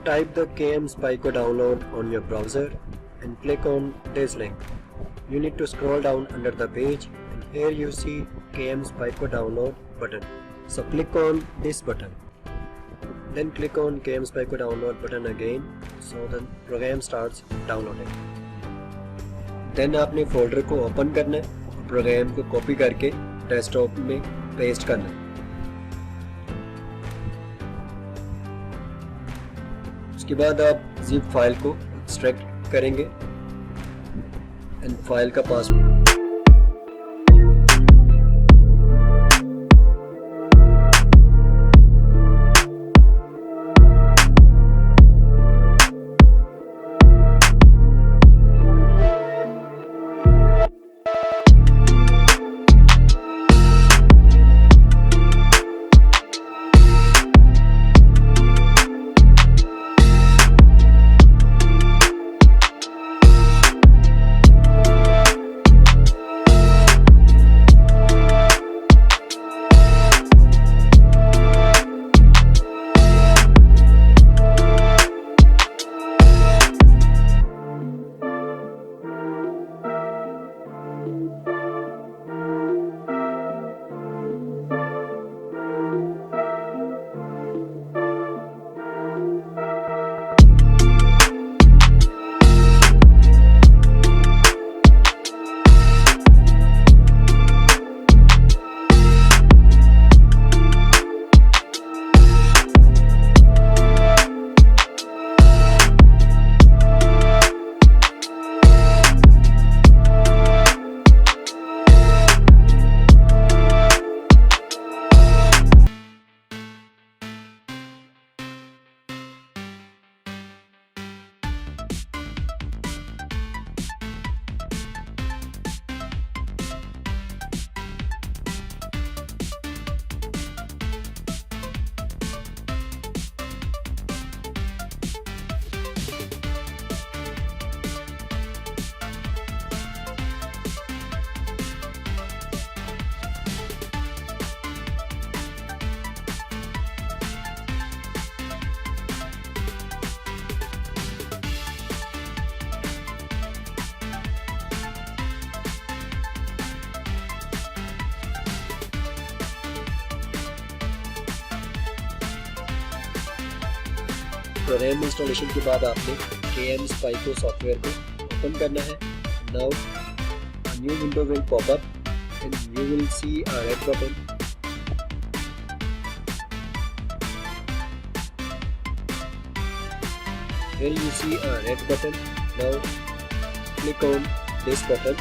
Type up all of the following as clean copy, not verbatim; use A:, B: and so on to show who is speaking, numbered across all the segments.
A: Type the KMSpyco download on your browser and click on this link. You need to scroll down under the page and here you see KMSpyco download button. So click on this button. Then click on KMSpyco download button again so the program starts downloading. Then आपने folder को open करना है और programme को copy करके desktop में paste करना है. उसके बाद आप zip फाइल को एक्सट्रैक्ट करेंगे एंड फाइल का पासवर्ड प्रोग्राम इंस्टॉलेशन के बाद आपने KMSpyco सॉफ्टवेयर को ओपन करना है. Now a new window will pop up and you will see a red button. Here you see a red button. Now click on this button.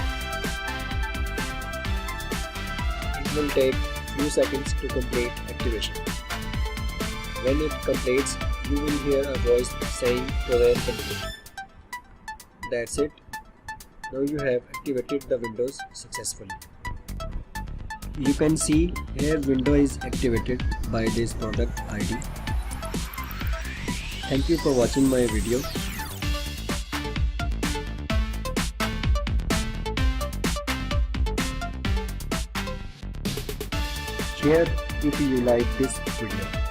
A: It will take few seconds to complete activation. When it completes, you will hear a voice saying program complete. That's it. Now you have activated the windows successfully. You can see here window is activated by this product ID. Thank you for watching my video. Share if you like this video.